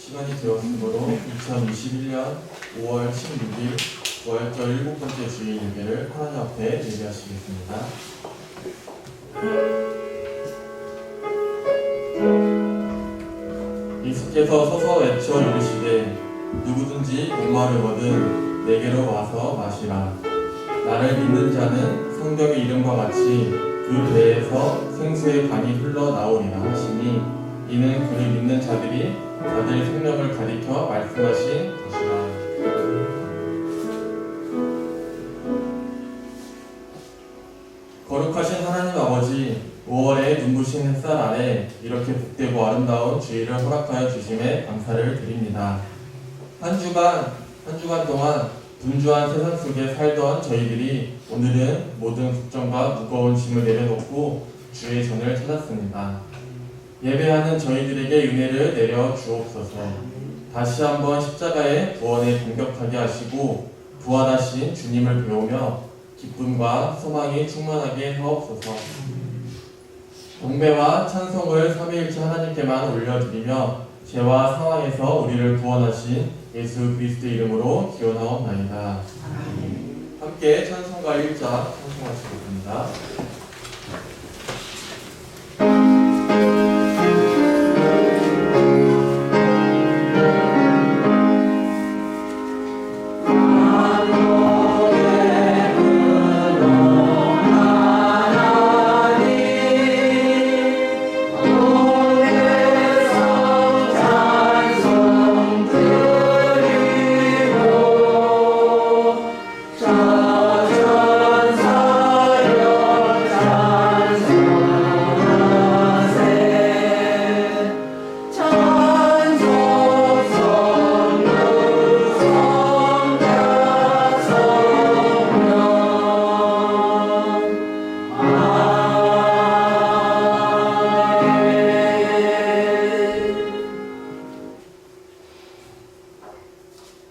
시간이 되었으므로 2021년 5월 16일 부활절 7번째 주일 예배를 하나님 앞에 예배하시겠습니다. 예수께서 서서 외쳐 이르시되 누구든지 목마르거든 내게로 와서 마시라. 나를 믿는 자는 성경의 이름과 같이 그 배에서 생수의 강이 흘러나오리라 하시니 이는 그를 믿는 자들이 자들의 생명을 가리켜 말씀하신 것이라. 거룩하신 하나님 아버지, 5월의 눈부신 햇살 아래 이렇게 복되고 아름다운 주일을 허락하여 주심에 감사를 드립니다. 한 주간 동안 분주한 세상 속에 살던 저희들이 오늘은 모든 걱정과 무거운 짐을 내려놓고 주의 전을 찾았습니다. 예배하는 저희들에게 은혜를 내려 주옵소서. 다시 한번 십자가의 구원에 감격하게 하시고 부활하신 주님을 배우며 기쁨과 소망이 충만하게 하옵소서. 경배와 찬송을 삼위일체 하나님께만 올려드리며 죄와 상황에서 우리를 구원하신 예수 그리스도 이름으로 기원하옵나이다. 함께 찬송가 1장 찬송하시겠습니다.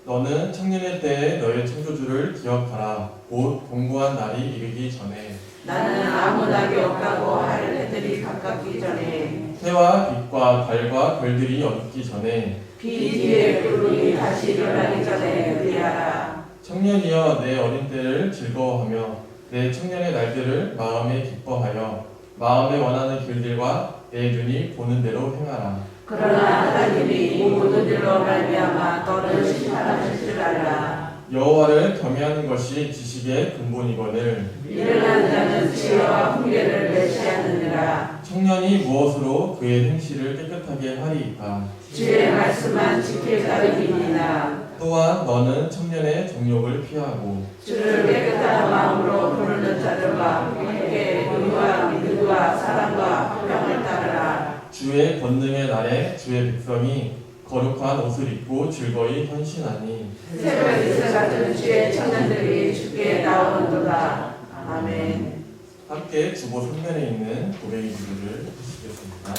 너는 청년의 때에 너의 창조주를 기억하라. 곧 공고한 날이 이르기 전에 나는 아무나 기억하고 하늘 해들이 가깝기 전에 해와 빛과 달과 별들이 어둡기 전에 비 뒤에 구름이 다시 일어나기 전에 의리하라. 청년이여 내 어린 때를 즐거워하며 내 청년의 날들을 마음에 기뻐하여 마음에 원하는 길들과 내 눈이 보는 대로 행하라. 그러나 하나님이 이 모든 일로 말미암아 너를 심판하실 줄 알라. 여호와를 경외하는 것이 지식의 근본이거늘 미련한 자는 지혜와 훈계를 멸시하느니라. 청년이 무엇으로 그의 행실을 깨끗하게 하리이까. 주의 말씀만 지킬 따름이니라. 또한 너는 청년의 정욕을 피하고 주를 깨끗한 마음으로 부르는 자들과 함께 의와 믿음과 사랑과 화평을 따르라. 주의 권능의 날에 주의 백성이 거룩한 옷을 입고 즐거이 헌신하니 새벽 이슬 같은 주의 청년들이 주께 나오는도다. 아멘. 함께 주보 3면에 있는 고백의 기도를 하시겠습니다.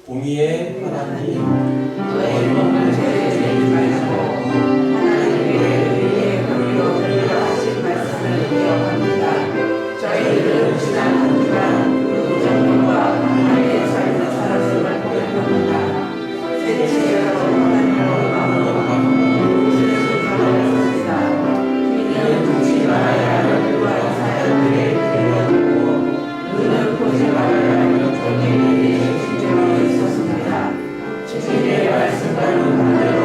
공의의 하나님, 너의 몸을 죄지 말고 하나님의 의의 권리로 들려 하신 말씀을 기억합니다. 저희들은 지난 한 주간 그 정령과 하나님의 삶을 살았음을 고백합니다. 새치기로 하나님으로 마음으로 무엇을 순종하였습니다. 이는 듣지 말아야 할 그와 사역들의 길을 눈을 보지 말아야 할 저희들이 주님이 있었습니다. 주님의 말씀과는 반대로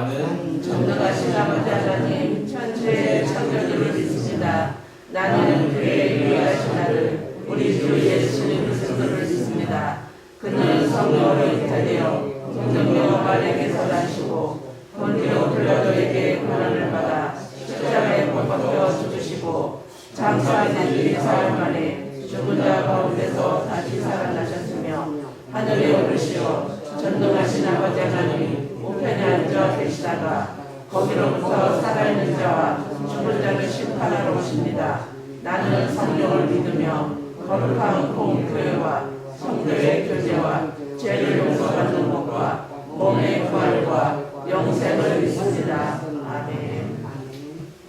나는 전능하신 아버지 하나님 천지의 창조주를 믿습니다. 나는 그의 유일하신 아들 우리 주 예수 그리스도를 믿습니다. 그는 성령으로 잉태되어 성령으로 마리아에게서 나시고 본디오 빌라도에게 고난을 받아 십자가에 못 박혀 죽으시고 장사된 뒤 사흘 만에 죽은 자 가운데서 다시 살아나셨으며 하늘에 오르시어 전능하신 아버지 하나님 우편에 앉아 계시다가 거기로부터 살아있는 자와 죽은 자를 심판하러 오십니다. 나는 성령을 믿으며 거룩한 공교회와 성도의 교제와 죄를 용서받는 것과 몸의 부활과 영생을 믿습니다. 아멘.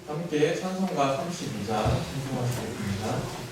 함께 찬송가 32장 찬송하시겠습니다.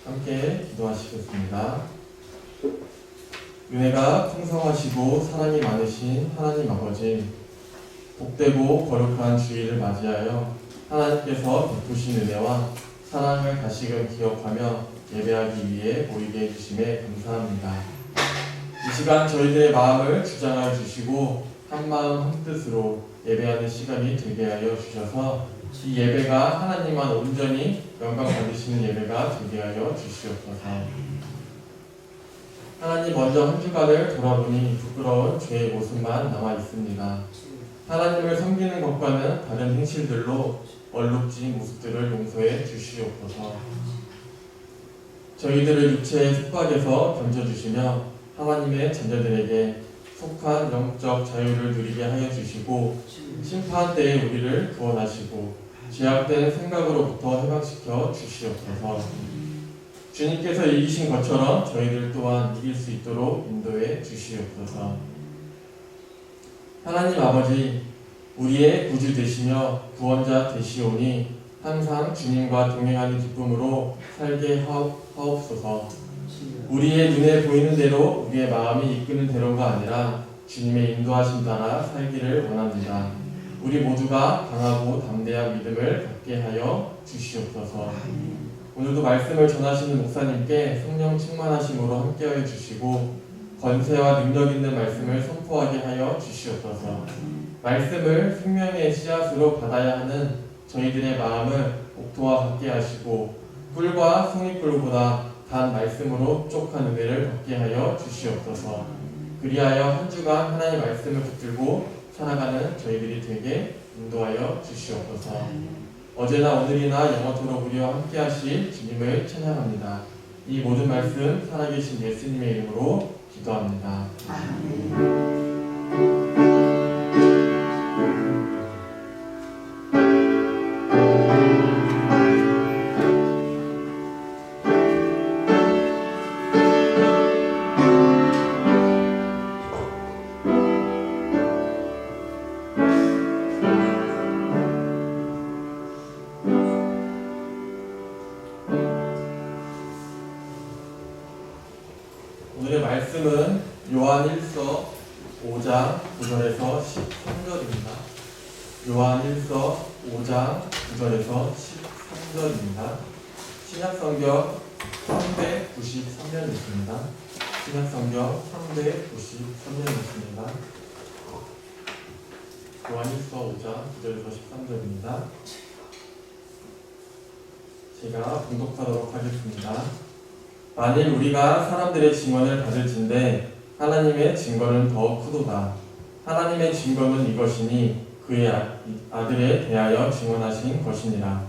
함께 기도하시겠습니다. 은혜가 풍성하시고 사랑이 많으신 하나님 아버지, 복되고 거룩한 주일을 맞이하여 하나님께서 베푸신 은혜와 사랑을 다시금 기억하며 예배하기 위해 모이게 해주심에 감사합니다. 이 시간 저희들의 마음을 주장하여 주시고 한마음 한뜻으로 예배하는 시간이 되게 하여 주셔서 이 예배가 하나님만 온전히 영광 받으시는 예배가 되게 하여 주시옵소서. 하나님, 먼저 한 주간을 돌아보니 부끄러운 죄의 모습만 남아 있습니다. 하나님을 섬기는 것과는 다른 행실들로 얼룩진 모습들을 용서해 주시옵소서. 저희들을 육체의 속박에서 건져주시며 하나님의 자녀들에게 속한 영적 자유를 누리게 하여 주시고 심판 때에 우리를 구원하시고 죄악된 생각으로부터 해방시켜 주시옵소서. 주님께서 이기신 것처럼 저희들 또한 이길 수 있도록 인도해 주시옵소서. 하나님 아버지, 우리의 구주 되시며 구원자 되시오니 항상 주님과 동행하는 기쁨으로 살게 하옵소서. 우리의 눈에 보이는 대로 우리의 마음이 이끄는 대로가 아니라 주님의 인도하심 따라 살기를 원합니다. 우리 모두가 강하고 담대한 믿음을 갖게 하여 주시옵소서. 오늘도 말씀을 전하시는 목사님께 성령 충만하심으로 함께하여 주시고 권세와 능력 있는 말씀을 선포하게 하여 주시옵소서. 말씀을 생명의 씨앗으로 받아야 하는 저희들의 마음을 옥토와 같게 하시고 꿀과 송이꿀보다 단 말씀으로 족한 은혜를 받게 하여 주시옵소서. 그리하여 한 주간 하나님의 말씀을 붙들고 살아가는 저희들이 되게 인도하여 주시옵소서. 어제나 오늘이나 영원토록 우리와 함께 하실 주님을 찬양합니다. 이 모든 말씀 살아계신 예수님의 이름으로 기도합니다. 오늘의 말씀은 요한 1서 5장 9절에서 13절입니다. 요한 1서 5장 9절에서 13절입니다. 신약성경 393면 있습니다. 신약성경 393면 있습니다. 요한 1서 5장 9절에서 13절입니다. 제가 봉독하도록 하겠습니다. 만일 우리가 사람들의 증언을 받을진대 하나님의 증거는 더 크도다. 하나님의 증거는 이것이니 그의 아들에 대하여 증언하신 것이니라.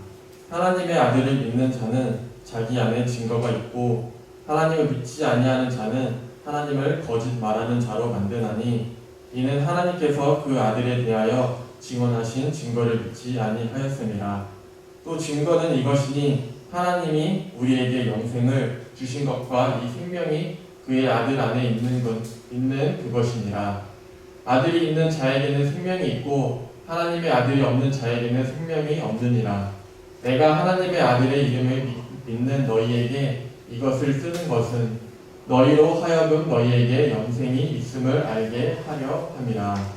하나님의 아들을 믿는 자는 자기 안에 증거가 있고 하나님을 믿지 아니하는 자는 하나님을 거짓 말하는 자로 만드나니 이는 하나님께서 그 아들에 대하여 증언하신 증거를 믿지 아니하였음이라. 또 증거는 이것이니 하나님이 우리에게 영생을 주신 것과 이 생명이 그의 아들 안에 있는 그것이니라. 아들이 있는 자에게는 생명이 있고 하나님의 아들이 없는 자에게는 생명이 없느니라. 내가 하나님의 아들의 이름을 믿는 너희에게 이것을 쓰는 것은 너희로 하여금 너희에게 영생이 있음을 알게 하려 함이라.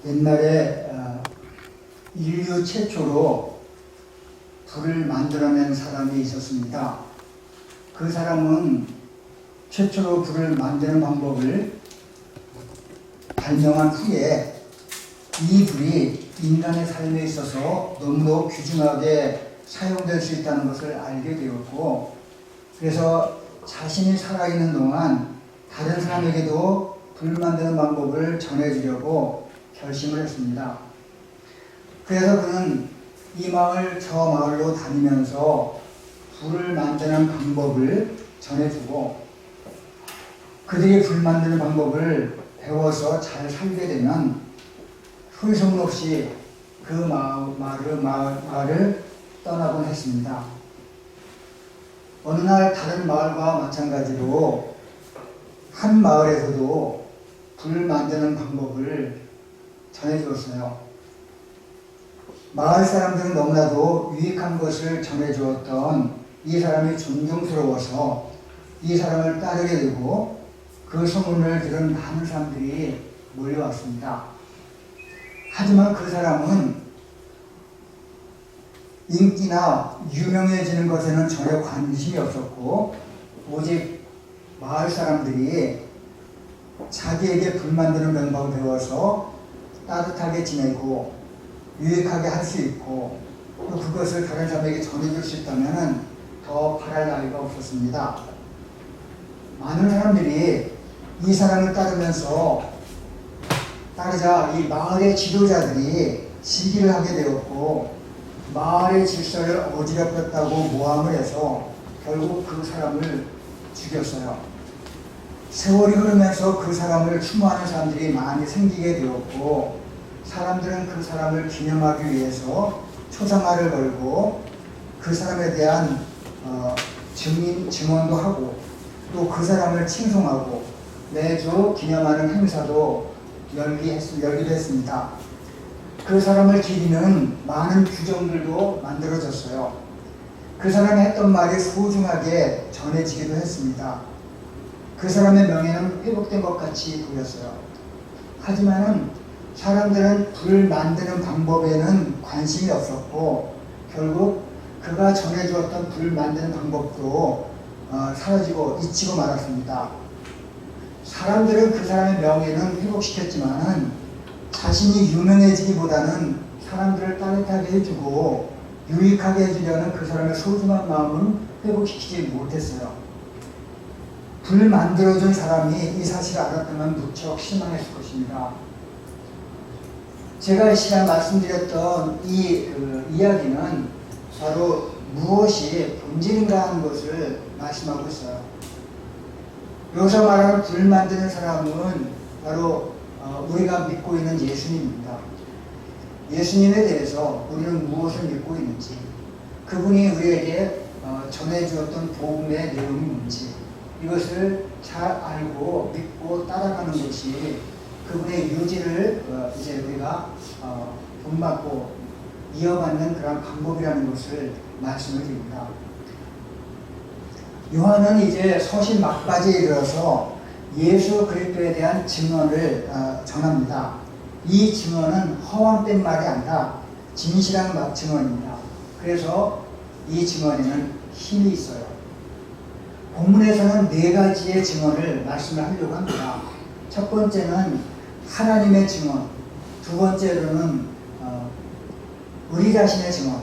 옛날에 인류 최초로 불을 만들어낸 사람이 있었습니다. 그 사람은 최초로 불을 만드는 방법을 발명한 후에 이 불이 인간의 삶에 있어서 너무도 귀중하게 사용될 수 있다는 것을 알게 되었고, 그래서 자신이 살아있는 동안 다른 사람에게도 불 만드는 방법을 전해주려고 결심을 했습니다. 그래서 그는 이 마을 저 마을로 다니면서 불을 만드는 방법을 전해주고, 그들이 불 만드는 방법을 배워서 잘 살게 되면 후회소문 없이 그 마을을 떠나곤 했습니다. 어느 날 다른 마을과 마찬가지로 한 마을에서도 불 만드는 방법을 전해주었어요. 마을 사람들은 너무나도 유익한 것을 전해주었던 이 사람이 존경스러워서 이 사람을 따르게 되고 그 소문을 들은 많은 사람들이 몰려왔습니다. 하지만 그 사람은 인기나 유명해지는 것에는 전혀 관심이 없었고, 오직 마을 사람들이 자기에게 불 만드는 방법을 배워서 따뜻하게 지내고 유익하게 할 수 있고 또 그것을 다른 사람에게 전해줄 수 있다면 더 바랄 나위가 없었습니다. 많은 사람들이 이 사람을 따르자 이 마을의 지도자들이 시기를 하게 되었고, 마을의 질서를 어지럽혔다고 모함을 해서 결국 그 사람을 죽였어요. 세월이 흐르면서 그 사람을 추모하는 사람들이 많이 생기게 되었고, 사람들은 그 사람을 기념하기 위해서 초상화를 걸고 그 사람에 대한 증언도 하고 또 그 사람을 칭송하고 매주 기념하는 행사도 열기도 했습니다. 그 사람을 기리는 많은 규정들도 만들어졌어요. 그 사람이 했던 말이 소중하게 전해지기도 했습니다. 그 사람의 명예는 회복된 것 같이 보였어요. 하지만은 사람들은 불 만드는 방법에는 관심이 없었고 결국 그가 전해주었던 불 만드는 방법도 사라지고 잊히고 말았습니다. 사람들은 그 사람의 명예는 회복시켰지만은 자신이 유명해지기보다는 사람들을 따뜻하게 해주고 유익하게 해주려는 그 사람의 소중한 마음은 회복시키지 못했어요. 불 만들어준 사람이 이 사실을 알았다면 무척 실망했을 것입니다. 제가 이 시간 말씀드렸던 이 이야기는 바로 무엇이 본질인가 하는 것을 말씀하고 있어요. 여기서 말하는 불 만드는 사람은 바로 우리가 믿고 있는 예수님입니다. 예수님에 대해서 우리는 무엇을 믿고 있는지, 그분이 우리에게 전해주었던 복음의 내용이 뭔지, 이것을 잘 알고 믿고 따라가는 것이 그분의 유지를 이제 우리가 본받고 이어받는 그런 방법이라는 것을 말씀을 드립니다. 요한은 이제 서신 막바지에 이르러서 예수 그리스도에 대한 증언을 전합니다. 이 증언은 허황된 말이 아니라 진실한 증언입니다. 그래서 이 증언에는 힘이 있어요. 본문에서는 4가지의 증언을 말씀을 하려고 합니다. 첫 번째는 하나님의 증언, 두 번째로는 우리 자신의 증언,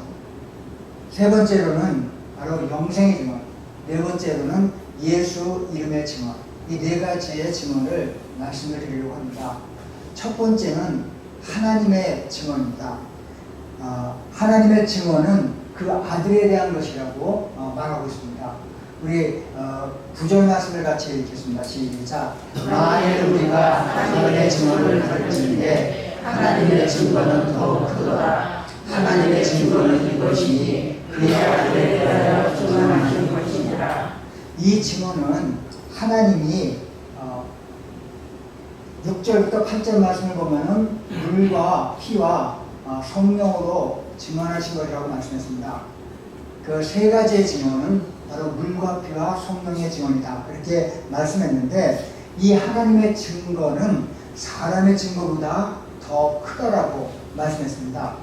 세 번째로는 바로 영생의 증언, 네 번째로는 예수 이름의 증언. 이 4가지의 증언을 말씀을 드리려고 합니다. 첫 번째는 하나님의 증언입니다. 하나님의 증언은 그 아들에 대한 것이라고 말하고 있습니다. 우리 9절 말씀을 같이 읽겠습니다. 시작. 만일 우리가 하나님의 증언을 가르치는데 하나님의 증거는 더욱 크도다. 하나님의 증거는 이것이니 그의 아들에 대하여 증언하신 것이니라. 이 증언은 하나님이 6절부터 8절 말씀을 보면은 물과 피와 성령으로 증언하신 것이라고 말씀했습니다. 그 3가지의 증언은 바로 물과 피와 성령의 증언이다, 이렇게 말씀했는데 이 하나님의 증거는 사람의 증거보다 더 크다라고 말씀했습니다.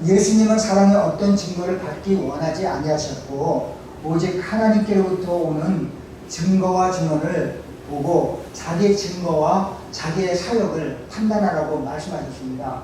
예수님은 사람의 어떤 증거를 받기 원하지 아니하셨고 오직 하나님께로부터 오는 증거와 증언을 보고 자기의 증거와 자기의 사역을 판단하라고 말씀하셨습니다.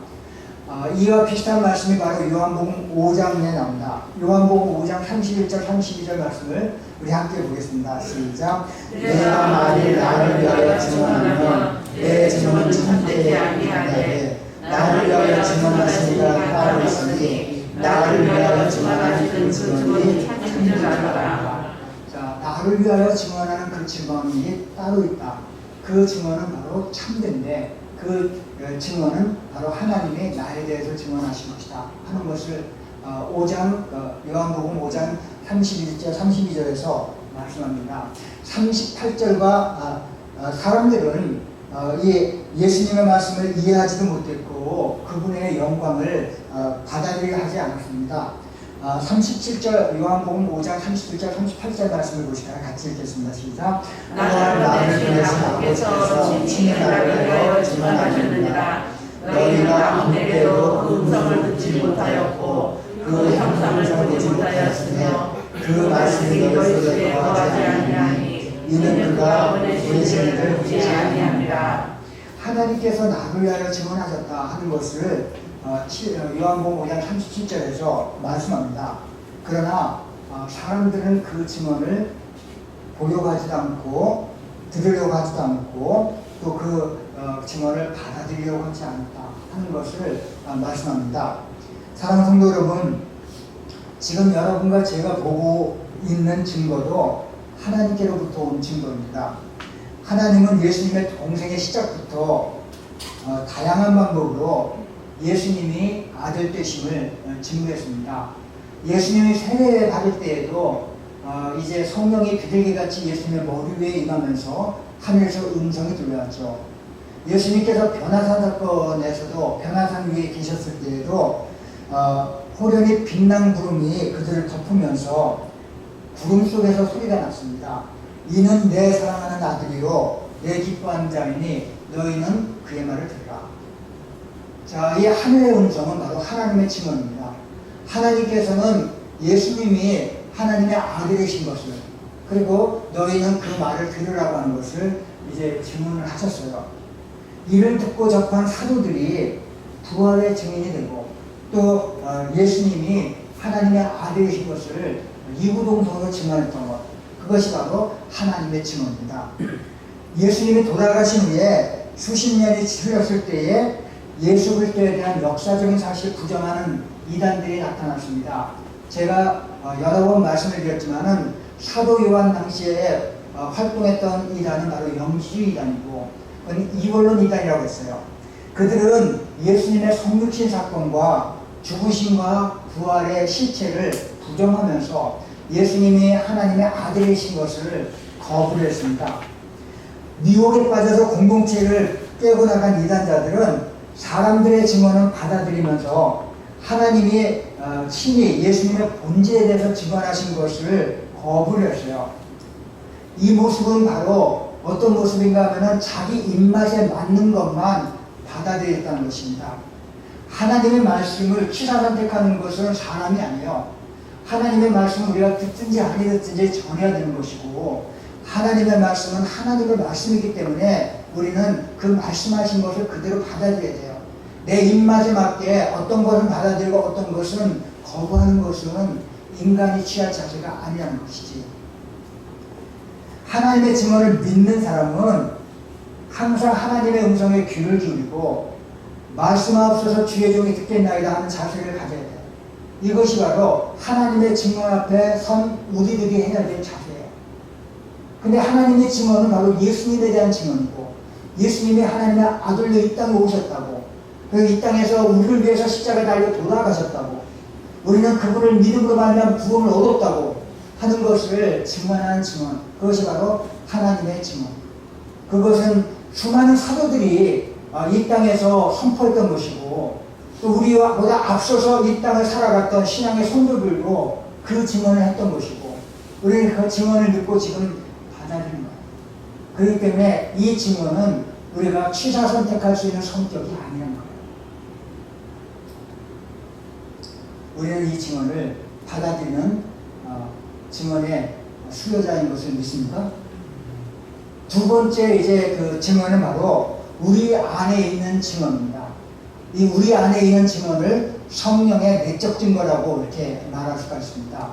이와 비슷한 말씀이 바로 요한복음 5장에 나옵니다. 요한복음 5장 31절 32절 말씀을 우리 함께 보겠습니다. 시작. 내가 만일 나를 위하여 증언하면 내 증언은 참되지 아니하되 나를 위하여 증언하신 이가 따로 있으니 나를 위하여 증언하신 그 증언이 참된 자라. 자, 나를 위하여 증언하는 그 증언이 따로 있다. 그 증언은 바로 참된데 그 증언은 바로 하나님이 나에 대해서 증언하신 것이다 하는 것을 5장 요한복음 5장 31절 32절에서 말씀합니다. 38절과 사람들은 이 예수님의 말씀을 이해하지도 못했고 그분의 영광을 받아들이게 하지 않았습니다. 37절 요한복음 5장 37절 38절 말씀을 보시다가 같이 읽겠습니다. 시작. 나를 보내신 아버지께서 친히 나를 위하여 증언하셨느니라. 너희가 아무데도 그 음성을 듣지 못하였고 그 형상을 보지 못하였으며 그 말씀이 너희 속에 거하지 아니하니 이는 그가 보내신 이를 보지 아니함이라. 하나님께서 나를 위하여 증언하셨다 하는 것을 요한복음 5장 37절에서 말씀합니다. 그러나 사람들은 그 증언을 보려고 하지도 않고 들으려고 하지도 않고 또 그 증언을 받아들이려고 하지 않았다 하는 것을 말씀합니다. 사랑하는 성도 여러분, 지금 여러분과 제가 보고 있는 증거도 하나님께로부터 온 증거입니다. 하나님은 예수님의 동생의 시작부터 다양한 방법으로 예수님이 아들 되심을 증거했습니다. 예수님이 세례를 받을 때에도 이제 성령이 비둘기같이 예수님의 머리 위에 임하면서 하늘에서 음성이 들려왔죠. 예수님께서 변화산 사건에서도 변화산 위에 계셨을 때에도 호련히 빛난 구름이 그들을 덮으면서 구름 속에서 소리가 났습니다. 이는 내 사랑하는 아들이요 내 기뻐하는 자이니 너희는 그의 말을 들으라. 자, 이 하늘의 음성은 바로 하나님의 증언입니다. 하나님께서는 예수님이 하나님의 아들이신 것을, 그리고 너희는 그 말을 들으라고 하는 것을 이제 증언을 하셨어요. 이를 듣고 접한 사도들이 부활의 증인이 되고, 또 예수님이 하나님의 아들이신 것을 이구동성으로 증언했던 것, 그것이 바로 하나님의 증언입니다. 예수님이 돌아가신 후에 수십 년이 흘렀을 때에 예수 그리스도에 대한 역사적인 사실을 부정하는 이단들이 나타났습니다. 제가 여러 번 말씀을 드렸지만은 사도 요한 당시에 활동했던 이단은 바로 영지주의 이단이고, 이원론 이단이라고 했어요. 그들은 예수님의 성육신 사건과 죽으심과 부활의 실체를 부정하면서 예수님이 하나님의 아들이신 것을 거부를 했습니다. 미혹에 빠져서 공동체를 깨고 나간 이단자들은 사람들의 증언은 받아들이면서 하나님이 친히 예수님의 본질에 대해서 증언하신 것을 거부를 했어요. 이 모습은 바로 어떤 모습인가 하면 자기 입맛에 맞는 것만 받아들였다는 것입니다. 하나님의 말씀을 취사선택하는 것은 사람이 아니에요. 하나님의 말씀을 우리가 듣든지 아니 듣든지 전해야 되는 것이고, 하나님의 말씀은 하나님의 말씀이기 때문에 우리는 그 말씀하신 것을 그대로 받아들여야 돼요. 내 입맛에 맞게 어떤 것은 받아들이고 어떤 것은 거부하는 것은 인간이 취할 자세가 아니라는 것이지. 하나님의 증언을 믿는 사람은 항상 하나님의 음성에 귀를 기울이고 말씀하옵소서 주의 종이 듣겠나이다 하는 자세를 가져야 돼요. 이것이 바로 하나님의 증언 앞에 선 우리들이 해야 될 자세예요. 근데 하나님의 증언은 바로 예수님에 대한 증언이고, 예수님이 하나님의 아들로 이 땅에 오셨다고, 그 이 땅에서 우리를 위해서 십자가에 달려 돌아가셨다고, 우리는 그분을 믿음으로 말미암아 구원을 얻었다고 하는 것을 증언하는 증언, 그것이 바로 하나님의 증언. 그것은 수많은 사도들이 이 땅에서 선포했던 것이고, 또 우리와 보다 앞서서 이 땅을 살아갔던 신앙의 성도들도 그 증언을 했던 것이고, 우리는 그 증언을 듣고 지금 받아들이는 거예요. 그렇기 때문에 이 증언은 우리가 취사 선택할 수 있는 성격이 아니라는 거예요. 우리는 이 증언을 받아들이는 증언의 수요자인 것을 믿습니까? 두 번째 이제 그 증언은 바로 우리 안에 있는 증언입니다. 이 우리 안에 있는 증언을 성령의 내적 증거라고 이렇게 말할 수가 있습니다.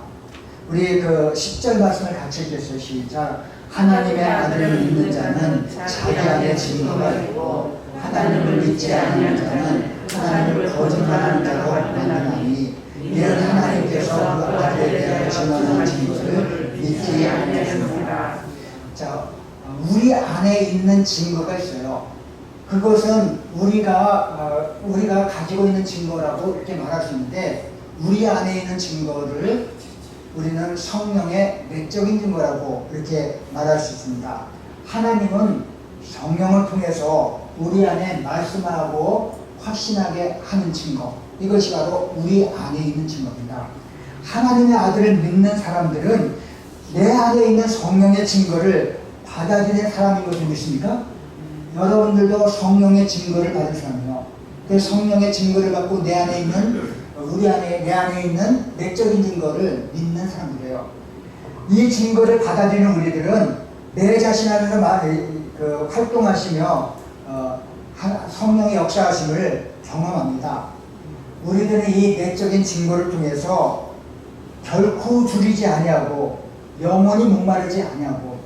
우리 그 10절 말씀을 같이 읽겠어요. 시작. 하나님의 아들을 믿는 자는 자기 안에 증거가 있고, 하나님을 믿지 않는 자는 하나님을 거짓말하는 자로 만나나니, 이는 하나님께서 그 아들에 대하여 증언하는 증거를 믿지 않으셨습니다. 자, 우리 안에 있는 증거가 있어요. 그것은 우리가 가지고 있는 증거라고 이렇게 말할 수 있는데, 우리 안에 있는 증거를 우리는 성령의 내적인 증거라고 이렇게 말할 수 있습니다. 하나님은 성령을 통해서 우리 안에 말씀하고 확신하게 하는 증거, 이것이 바로 우리 안에 있는 증거입니다. 하나님의 아들을 믿는 사람들은 내 안에 있는 성령의 증거를 받아들이는 사람인 것을 믿습니까? 여러분들도 성령의 증거를 받을 사람이요. 그 성령의 증거를 받고 내 안에 있는 내 안에 있는 내적인 증거를 믿는 사람들이에요. 이 증거를 받아들이는 우리들은 내 자신 안에서 활동하시며 성령의 역사하심을 경험합니다. 우리들은 이 내적인 증거를 통해서 결코 줄이지 아니하고, 영원히 목마르지 아니하고,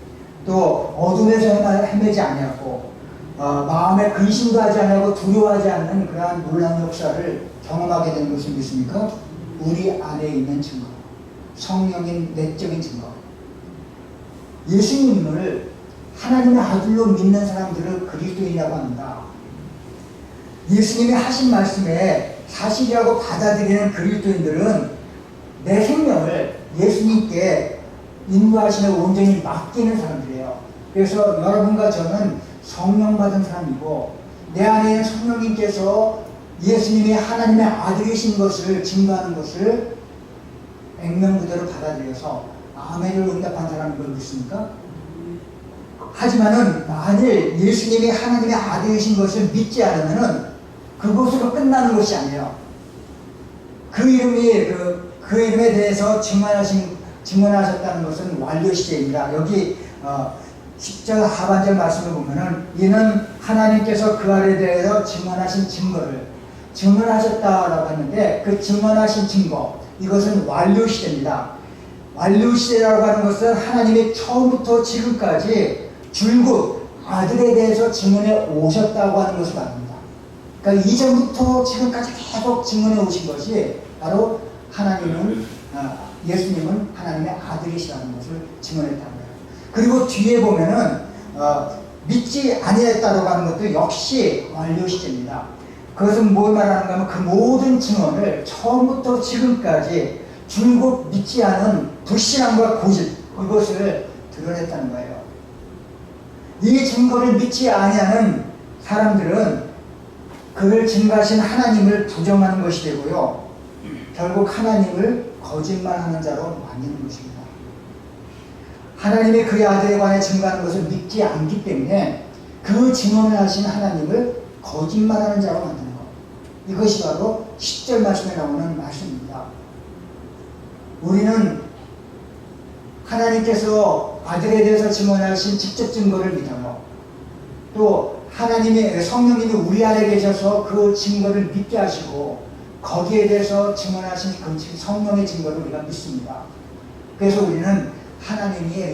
또 어둠에서 헤매지 아니하고, 마음에 근심도 하지 않고 두려워하지 않는 그러한 놀라운 역사를 경험하게 되는 것을 믿습니까? 우리 안에 있는 증거, 성령의 내적인 증거. 예수님을 하나님의 아들로 믿는 사람들을 그리스도인이라고 합니다. 예수님이 하신 말씀에 사실이라고 받아들이는 그리스도인들은 내 생명을 예수님께 인도하시는 온전히 맡기는 사람들이에요. 그래서 여러분과 저는 성령 받은 사람이고 내 안에 성령님께서 예수님이 하나님의 아들이신 것을 증거하는 것을 액면그대로 받아들여서 아멘을 응답한 사람인 걸 믿습니까? 하지만은 만일 예수님이 하나님의 아들이신 것을 믿지 않으면은 그것으로 끝나는 것이 아니에요. 그 이름에 대해서 증언하셨다는 것은 완료 시제입니다. 여기 10절 하반절 말씀을 보면은 이는 하나님께서 그 아들에 대해서 증언하신 증거를 증언하셨다라고 했는데 그 증언하신 증거 이것은 완료 시제입니다. 완료 시제라고 하는 것은 하나님이 처음부터 지금까지 줄곧 아들에 대해서 증언해 오셨다고 하는 것을 말합니다. 그러니까 이전부터 지금까지 계속 증언해 오신 것이 바로 예수님은 하나님의 아들이시라는 것을 증언했다는 거예요. 그리고 뒤에 보면은 믿지 아니했다라고 하는 것도 역시 완료 시제입니다. 그것은 뭘 말하는가 하면 그 모든 증언을 처음부터 지금까지 줄곧 믿지 않은 불신함과 고집 이것을 드러냈다는 거예요. 이 증거를 믿지 아니하는 사람들은 그를 증거하신 하나님을 부정하는 것이 되고요. 결국 하나님을 거짓말하는 자로 만드는 것입니다. 하나님이 그의 아들에 관해 증거하는 것을 믿지 않기 때문에 그 증언을 하신 하나님을 거짓말하는 자로 만드는 것. 이것이 바로 10절 말씀에 나오는 말씀입니다. 우리는 하나님께서 아들에 대해서 증언하신 직접 증거를 믿어요. 또 하나님의 성령님이 우리 안에 계셔서 그 증거를 믿게 하시고 거기에 대해서 증언하신 그 성령의 증거를 우리가 믿습니다. 그래서 우리는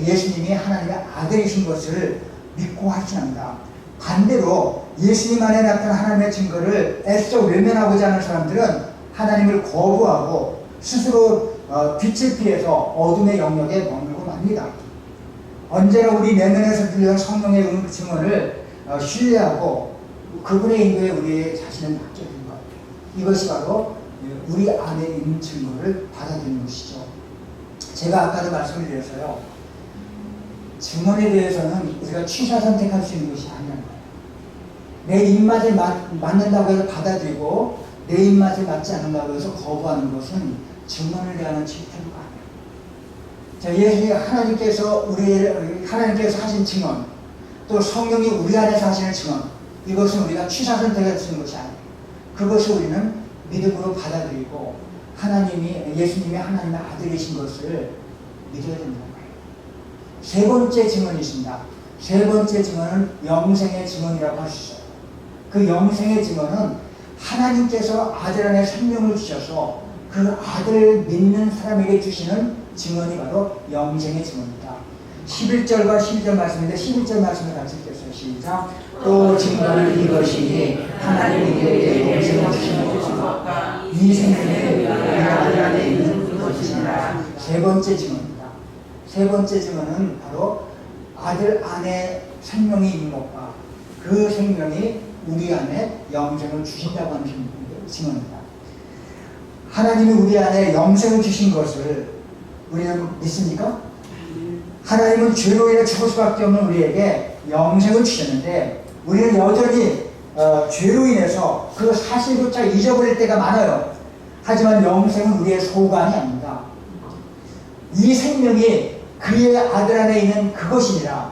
예수님이 하나님의 아들이신 것을 믿고 확신합니다. 반대로 예수님 안에 나타난 하나님의 증거를 애써 외면하고자 하는 사람들은 하나님을 거부하고 스스로 빛을 피해서 어둠의 영역에 머물고 맙니다. 언제나 우리 내면에서 들려온 성령의 증언을 신뢰하고 그분의 인도에 우리의 자신을 맡겨드린 것. 이것이 바로 우리 안에 있는 증거를 받아들이는 것이죠. 제가 아까도 말씀을 드렸어요. 증언에 대해서는 우리가 취사 선택할 수 있는 것이 아니라는 거예요. 내 입맛에 맞는다고 해서 받아들이고 내 입맛에 맞지 않는다고 해서 거부하는 것은 증언을 대하는 질투가 아니에요. 자, 하나님께서 하신 증언, 또 성령이 우리 안에서 하시는 증언, 이것은 우리가 취사 선택할 수 있는 것이 아니에요. 그것을 우리는 믿음으로 받아들이고 예수님이 하나님의 아들이신 것을 믿어야 된다는 거예요. 세 번째 증언이 있습니다. 세 번째 증언은 영생의 증언이라고 할 수 있어요. 그 영생의 증언은 하나님께서 아들 안에 생명을 주셔서 그 아들을 믿는 사람에게 주시는 증언이 바로 영생의 증언입니다. 11절과 12절 말씀인데 11절 말씀을 같이 읽겠어요. 시작. 또 증거는 이것이니 하나님이 우리에게 영생을 주시는 것과 이 생명이 우리 아들 안에 있는 그것이니라. 세 번째 증언입니다. 세 번째 증언은 바로 아들 안에 생명이 있는 것과 그 생명이 우리 안에 영생을 주신다고 하는 증언입니다. 하나님이 우리 안에 영생을 주신 것을 우리는 믿습니까? 하나님은 죄로 인해 죽을 수밖에 없는 우리에게 영생을 주셨는데 우리는 여전히 죄로 인해서 그 사실조차 잊어버릴 때가 많아요. 하지만 영생은 우리의 소관이 아닙니다. 이 생명이 그의 아들 안에 있는 그것이니라.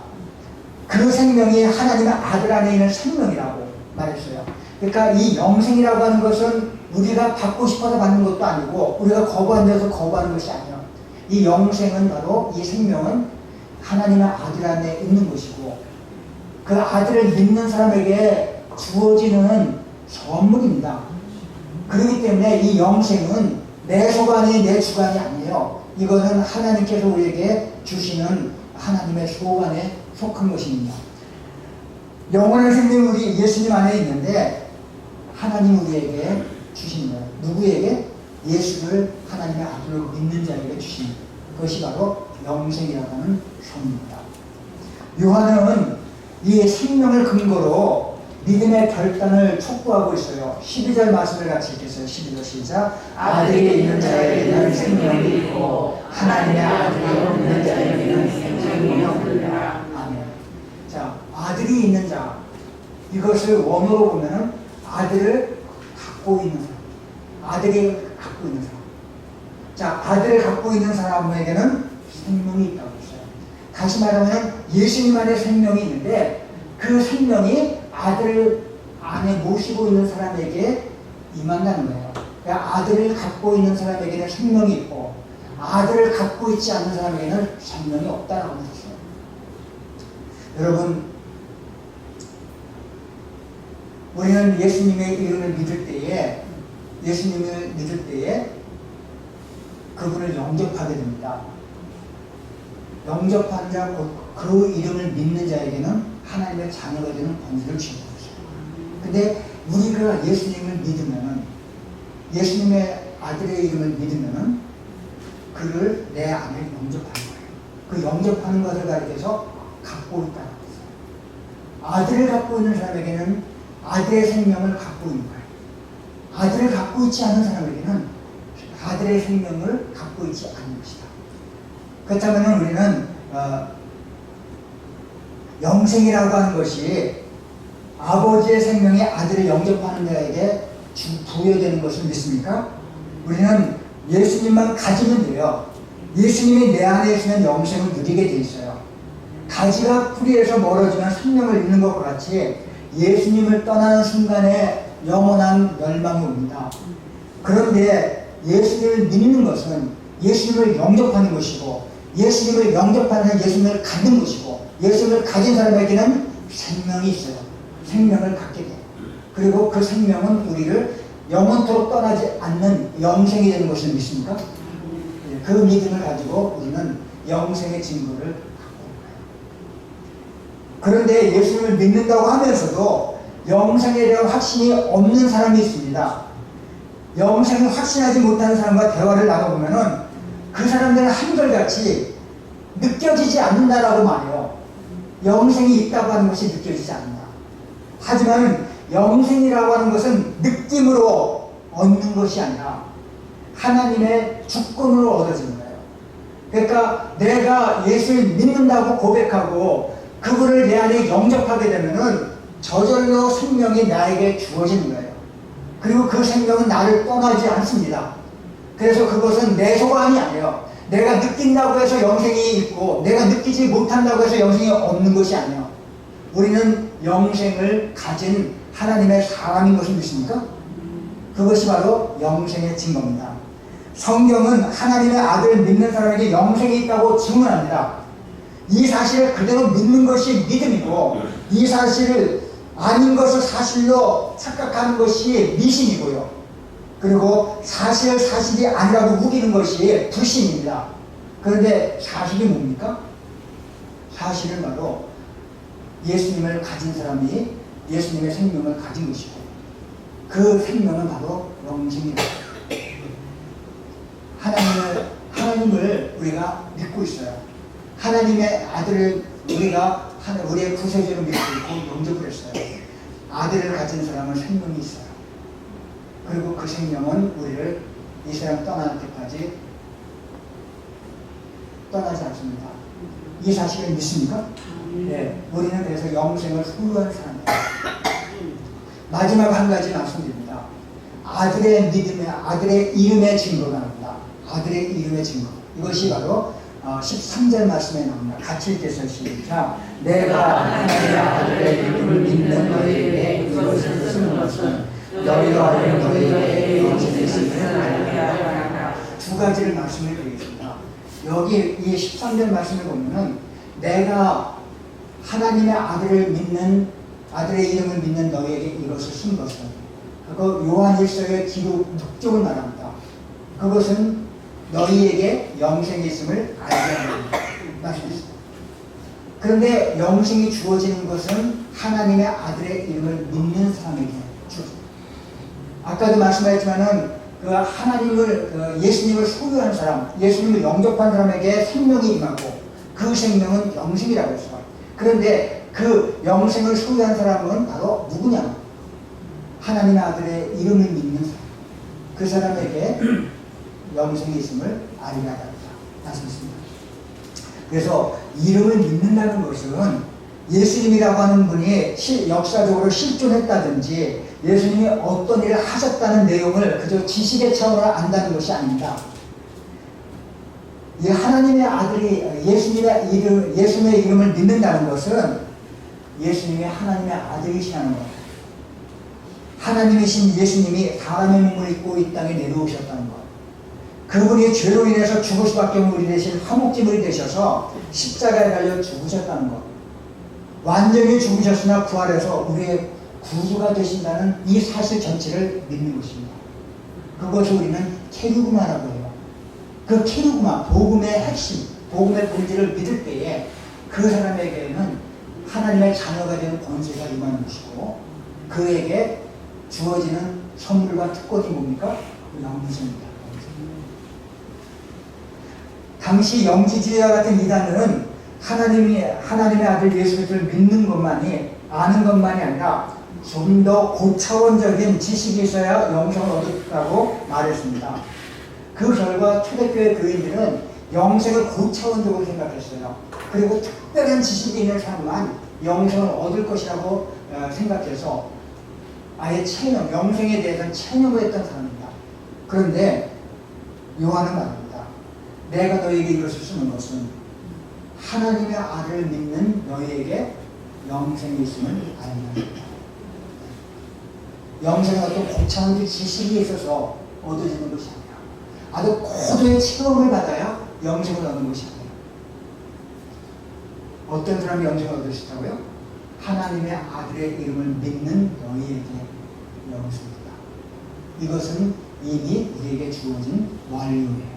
그 생명이 하나님의 아들 안에 있는 생명이라고 말했어요. 그러니까 이 영생이라고 하는 것은 우리가 받고 싶어서 받는 것도 아니고 우리가 거부한다고 해서 거부하는 것이 아니에요. 이 영생은 바로 이 생명은 하나님의 아들 안에 있는 것이고 그 아들을 믿는 사람에게 주어지는 선물입니다. 그렇기 때문에 이 영생은 내 소관이 내 주관이 아니에요. 이거는 하나님께서 우리에게 주시는 하나님의 소관에 속한 것입니다. 영원한 생명이 우리 예수님 안에 있는데 하나님 우리에게 주신 거예요. 누구에게? 예수를 하나님의 아들로 믿는 자에게 주신 그것이 바로 영생이라고 하는 선입니다. 요한은 이 생명을 근거로 믿음의 결단을 촉구하고 있어요. 12절 말씀을 같이 읽겠어요. 12절 시작. 아들이 있는 자에게는 생명이 있고 하나님의 아들이 없는 자에게는 생명이 없느니라. 아멘. 아들이 있는 자, 이것을 원어로 보면은 아들을 갖고 있는 사람, 아들이 갖고 있는 사람. 자, 아들을 갖고 있는 사람에게는 생명이 있다고 했어요. 다시 말하면 예수님 안에 생명이 있는데 그 생명이 아들을 안에 모시고 있는 사람에게 임한다는 거예요. 그러니까 아들을 갖고 있는 사람에게는 생명이 있고 아들을 갖고 있지 않는 사람에게는 생명이 없다라고 했어요. 여러분, 우리는 예수님의 이름을 믿을 때에 그분을 영접하게 됩니다. 영접한 자, 그 이름을 믿는 자에게는 하나님의 자녀가 되는 권세를 주고 있어요. 근데 우리가 예수님을 믿으면은, 예수님의 아들의 이름을 믿으면은 그를 내 안에 영접하는 거예요. 그 영접하는 것을 가리켜서 갖고 있다는 거예요. 아들을 갖고 있는 사람에게는 아들의 생명을 갖고 있는 거예요. 아들을 갖고 있지 않은 사람에게는 아들의 생명을 갖고 있지 않는 것이다. 그렇다면 우리는 영생이라고 하는 것이 아버지의 생명이 아들을 영접하는 자에게 부여되는 것을 믿습니까? 우리는 예수님만 가지면 돼요. 예수님이 내 안에 있으면 영생을 누리게 돼 있어요. 가지가 뿌리에서 멀어지면 생명을 잃는 것과 같이 예수님을 떠나는 순간에 영원한 멸망이 옵니다. 그런데 예수님을 믿는 것은 예수님을 영접하는 것이고, 예수님을 영접하는 예수님을 갖는 것이고, 예수님을 가진 사람에게는 생명이 있어요. 생명을 갖게 돼요. 그리고 그 생명은 우리를 영원토록 떠나지 않는 영생이 되는 것을 믿습니까? 그 믿음을 가지고 우리는 영생의 증거를 갖고 있는 거예요. 그런데 예수님을 믿는다고 하면서도 영생에 대한 확신이 없는 사람이 있습니다. 영생을 확신하지 못하는 사람과 대화를 나눠보면은 그 사람들은 한결같이 느껴지지 않는다라고 말해요. 영생이 있다고 하는 것이 느껴지지 않는다. 하지만 영생이라고 하는 것은 느낌으로 얻는 것이 아니라 하나님의 주권으로 얻어지는 거예요. 그러니까 내가 예수를 믿는다고 고백하고 그분을 내 안에 영접하게 되면은 저절로 생명이 나에게 주어지는 거예요. 그리고 그 생명은 나를 떠나지 않습니다. 그래서 그것은 내 소관이 아니에요. 내가 느낀다고 해서 영생이 있고 내가 느끼지 못한다고 해서 영생이 없는 것이 아니에요. 우리는 영생을 가진 하나님의 사람인 것을 믿습니까? 그것이 바로 영생의 증거입니다. 성경은 하나님의 아들을 믿는 사람에게 영생이 있다고 증언합니다. 이 사실을 그대로 믿는 것이 믿음이고 이 사실을 아닌 것을 사실로 착각하는 것이 미신이고요. 그리고 사실을 사실이 아니라고 우기는 것이 불신입니다. 그런데 사실이 뭡니까? 사실은 바로 예수님을 가진 사람이 예수님의 생명을 가진 것이고 그 생명은 바로 영생입니다. 하나님을 우리가 믿고 있어요. 하나님의 아들을 우리가 우리의 구세주로 믿고 있고 영접을 했어요. 아들을 가진 사람은 생명이 있어요. 그리고 그 생명은 우리를 이 세상 떠날 때까지 떠나지 않습니다. 이 사실을 믿습니까? 네, 우리는 그래서 영생을 소유하는 사람이에요. 마지막 한 가지 말씀드립니다. 아들의 믿음의, 아들의 이름의 증거가 나옵니다. 아들의 이름의 증거. 이것이 바로 13절 말씀에 나옵니다. 같이 읽겠어요. 시작. 내가 하나님의 아들의 이름을 믿는 너희에게 이것을 쓰는 것은 너희가 너희에게 영생이 있음을 알게 하려 함이라. 두 가지를 말씀을 드리겠습니다. 여기 이 13절 말씀을 보면은 내가 하나님의 아들의 이름을 믿는 너희에게 이것을 쓴 것은 그거 요한 1서의 기록 목적을 말합니다. 그것은 너희에게 영생이 있음을 알게 하는 말씀이었습니다. 그런데 영생이 주어지는 것은 하나님의 아들의 이름을 믿는 사람에게 주어집니다. 아까도 말씀하셨지만은 그 하나님을 예수님을 소유한 사람, 예수님을 영접한 사람에게 생명이 임하고 그 생명은 영생이라고 했어요. 그런데 그 영생을 소유한 사람은 바로 누구냐? 하나님의 아들의 이름을 믿는 사람. 그 사람에게 영생이 있음을 알게 하다 말씀했습니다. 그래서 이름을 믿는다는 것은 예수님이라고 하는 분이 역사적으로 실존했다든지 예수님이 어떤 일을 하셨다는 내용을 그저 지식의 차원으로 안다는 것이 아닙니다. 이 하나님의 아들이 예수님의 이름을 믿는다는 것은 예수님이 하나님의 아들이시라는 것. 하나님이신 예수님이 사람의 몸을 입고 이 땅에 내려오셨다는 것. 그분이 죄로 인해서 죽을 수밖에 없는 우리 대신 화목제물이 되셔서 십자가에 달려 죽으셨다는 것. 완전히 죽으셨으나 부활해서 우리의 구주가 되신다는 이 사실 전체를 믿는 것입니다. 그것을 우리는 케르그마라고 해요. 그 케르그마, 복음의 핵심, 복음의 본질을 믿을 때에 그 사람에게는 하나님의 자녀가 되는 권세가 임하는 것이고 그에게 주어지는 선물과 특권이 뭡니까? 영생입니다. 당시 영지주의와 같은 이단은 하나님의 아들 예수 그리스도를 믿는 것만이 아는 것만이 아니라 좀 더 고차원적인 지식이 있어야 영생을 얻었다고 말했습니다. 그 결과 초대교회 교인들은 영생을 고차원적으로 생각했어요. 그리고 특별한 지식이 있는 사람만 영생을 얻을 것이라고 생각해서 아예 영생에 대해서는 체념을 했던 사람입니다. 그런데 요한은 말합니다. 내가 너에게 이것을 쓰는 것은 하나님의 아들을 믿는 너희에게 영생이 있음을 알려합니다. 영생은 어떤 고차원적 지식이 있어서 얻어지는 것이 아니라 아주 고도의 체험을 받아야 영생을 얻는 것이 아니라 어떤 사람이 영생을 얻을 수 있다고요? 하나님의 아들의 이름을 믿는 너희에게 영생이다. 이것은 이미 우리에게 주어진 완료예요.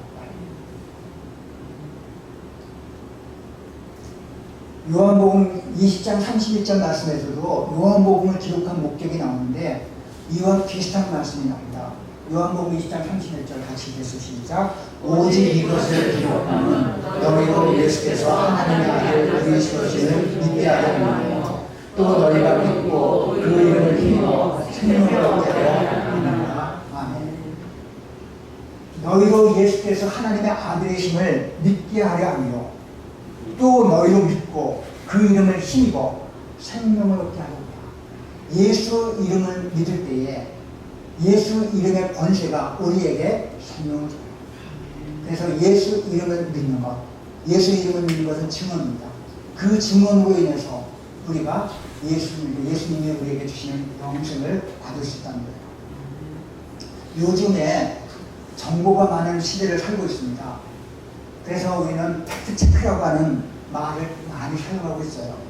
요한복음 20장 31절 말씀에서도 요한복음을 기록한 목적이 나오는데 이와 비슷한 말씀이 나옵니다. 요한복음 20장 31절 같이 읽겠습니다. 시작. 오직 이것을 기록하면 너희로 예수께서 하나님의 아들 그리스도 것을 믿게 하려 하며 또 너희가 믿고 그 이름을 힘입어 생명을 얻게 하려 합니다. 아멘. 너희로 예수께서 하나님의 아들이심을 믿게 하려 하며 또 너희로 믿고 그 이름을 힘입어 생명을 얻게 하렵니다. 예수 이름을 믿을 때에 예수 이름의 권세가 우리에게 생명을 줘요. 그래서 예수 이름을 믿는 것, 예수 이름을 믿는 것은 증언입니다. 그 증언으로 인해서 우리가 예수님이 우리에게 주시는 영생을 받을 수 있다는 거예요. 요즘에 정보가 많은 시대를 살고 있습니다. 그래서 우리는 팩트체크라고 하는 말을 많이 사용하고 있어요.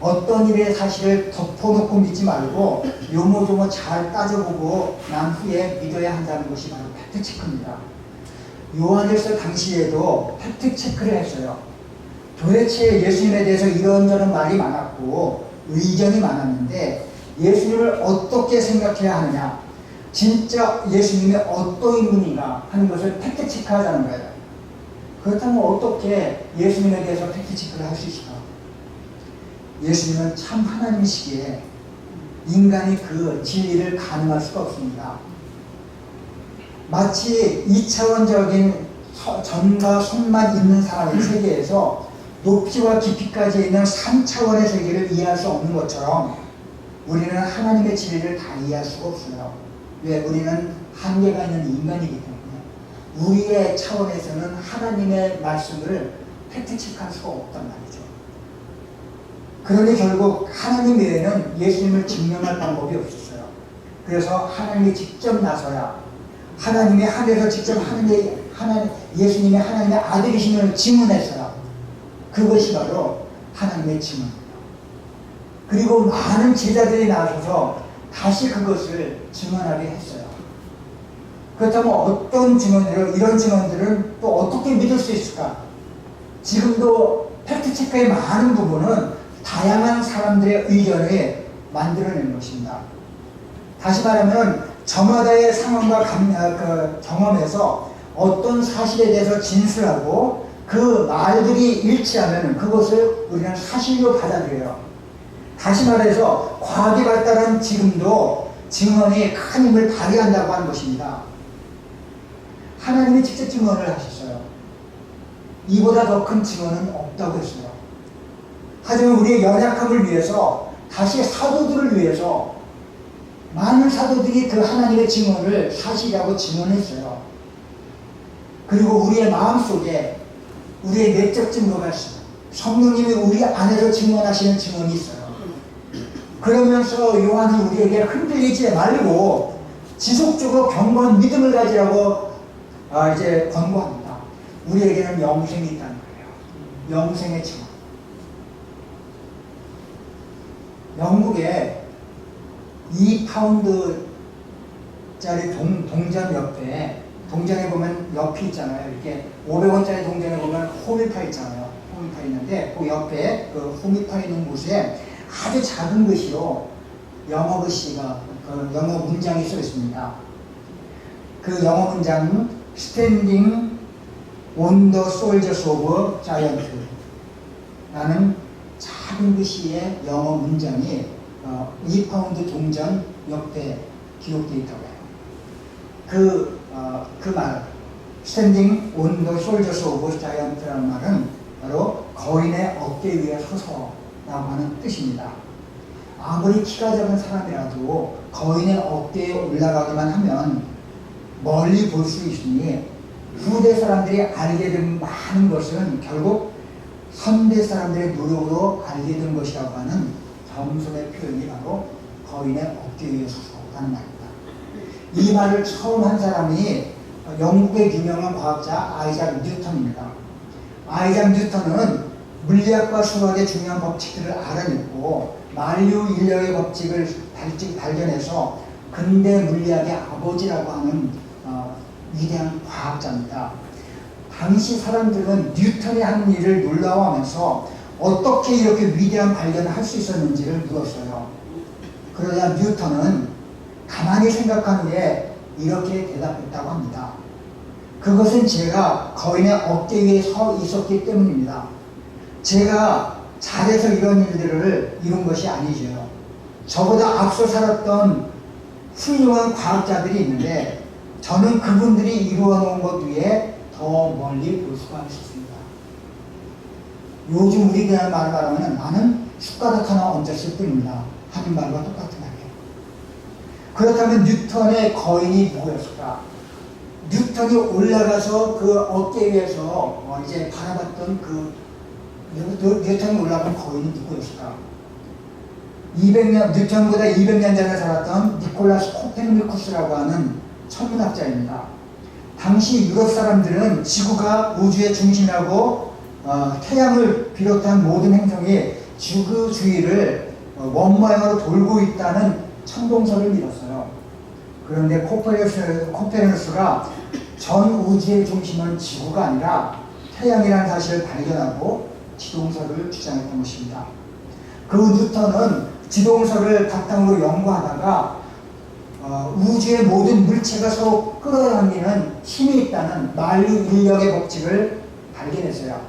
어떤 일의 사실을 덮어놓고 믿지 말고 요모조모 잘 따져보고 난 후에 믿어야 한다는 것이 바로 팩트체크입니다. 요한일서 당시에도 팩트체크를 했어요. 도대체 예수님에 대해서 이런저런 말이 많았고 의견이 많았는데 예수님을 어떻게 생각해야 하느냐, 진짜 예수님이 어떤 인물인가 하는 것을 팩트체크하자는 거예요. 그렇다면 어떻게 예수님에 대해서 팩트체크를 할 수 있을까? 예수님은 참 하나님이시기에 인간이 그 진리를 가늠할 수가 없습니다. 마치 2차원적인 전과 손만 있는 사람의 세계에서 높이와 깊이까지 있는 3차원의 세계를 이해할 수 없는 것처럼 우리는 하나님의 진리를 다 이해할 수가 없어요. 왜? 우리는 한계가 있는 인간이기 때문에 우리의 차원에서는 하나님의 말씀을 팩트체크할 수가 없단 말이죠. 그러니 결국 하나님 외에는 예수님을 증명할 방법이 없었어요. 그래서 하나님이 직접 나서야 하나님이 하늘에서 직접 예수님이 하나님의 아들이심을 증언했어요. 그것이 바로 하나님의 증언입니다. 그리고 많은 제자들이 나서서 다시 그것을 증언하게 했어요. 그렇다면 어떤 증언들을, 이런 증언들은 또 어떻게 믿을 수 있을까? 지금도 팩트체크의 많은 부분은 다양한 사람들의 의견을 만들어낸 것입니다. 다시 말하면 저마다의 상황과 경험에서 어떤 사실에 대해서 진술하고 그 말들이 일치하면 그것을 우리는 사실로 받아들여요. 다시 말해서 과학이 발달한 지금도 증언이 큰 힘을 발휘한다고 하는 것입니다. 하나님이 직접 증언을 하셨어요. 이보다 더 큰 증언은 없다고 했어요. 하지만 우리의 연약함을 위해서, 다시 사도들을 위해서 많은 사도들이 그 하나님의 증언을 사실이라고 증언했어요. 그리고 우리의 마음속에 우리의 내적 증거가 있어요. 성령님이 우리 안에서 증언하시는 증언이 있어요. 그러면서 요한은 우리에게 흔들리지 말고 지속적으로 견고한 믿음을 가지라고 이제 권고합니다. 우리에게는 영생이 있다는 거예요. 영생의 증언. 영국에 2파운드짜리 동전 옆에, 동전에 보면 옆이 있잖아요. 이렇게 500원짜리 동전에 보면 호미파 있잖아요. 호미파 있는데 그 옆에 그 호미파 있는 곳에 아주 작은 글씨로 영어 글씨가, 그 영어 문장이 써 있습니다. 그 영어 문장은 Standing on the Shoulders of Giants 라는 작은 글씨의 영어 문장이 2파운드 동전 옆에 기록되어 있다고 해요. 그 말, Standing on the Shoulders of Giants라는 말은 바로 거인의 어깨 위에 서서라고 하는 뜻입니다. 아무리 키가 작은 사람이라도 거인의 어깨에 올라가기만 하면 멀리 볼 수 있으니 후대 사람들이 알게 된 많은 것은 결국 선대 사람들의 노력으로 알게 된 것이라고 하는 겸손의 표현이 바로 거인의 어깨 위에 서서라는 말입니다. 이 말을 처음 한 사람이 영국의 유명한 과학자 아이작 뉴턴입니다. 아이작 뉴턴은 물리학과 수학의 중요한 법칙들을 알아냈고 만류 인력의 법칙을 발견해서 근대 물리학의 아버지라고 하는 위대한 과학자입니다. 당시 사람들은 뉴턴이 한 일을 놀라워하면서 어떻게 이렇게 위대한 발견을 할 수 있었는지를 물었어요. 그러자 뉴턴은 가만히 생각한 후에 이렇게 대답했다고 합니다. 그것은 제가 거인의 어깨 위에 서 있었기 때문입니다. 제가 잘해서 이런 일들을 이룬 것이 아니죠. 저보다 앞서 살았던 훌륭한 과학자들이 있는데 저는 그분들이 이루어 놓은 것 위에 더 멀리 볼 수가 있었습니다. 요즘 우리가 말하면 나는 숟가락 하나 얹었을 뿐입니다 하는 말과 똑같은 말이에요. 그렇다면 뉴턴의 거인이 누구였을까? 뉴턴이 올라가서 그 어깨 위에서 이제 바라봤던 뉴턴이 올라간 거인이 누구였을까? 200년, 뉴턴보다 200년 전에 살았던 니콜라스 코페르니쿠스라고 하는 천문학자입니다. 당시 유럽 사람들은 지구가 우주의 중심이라고 태양을 비롯한 모든 행성이 지구 주위를 원 모양으로 돌고 있다는 천동설을 믿었어요. 그런데 코페르니쿠스가 전 우주의 중심은 지구가 아니라 태양이라는 사실을 발견하고 지동설을 주장했던 것입니다. 그 뉴턴은 지동설을 바탕으로 연구하다가 우주의 모든 물체가 서로 끌어당기는 힘이 있다는 만류 인력의 법칙을 발견했어요.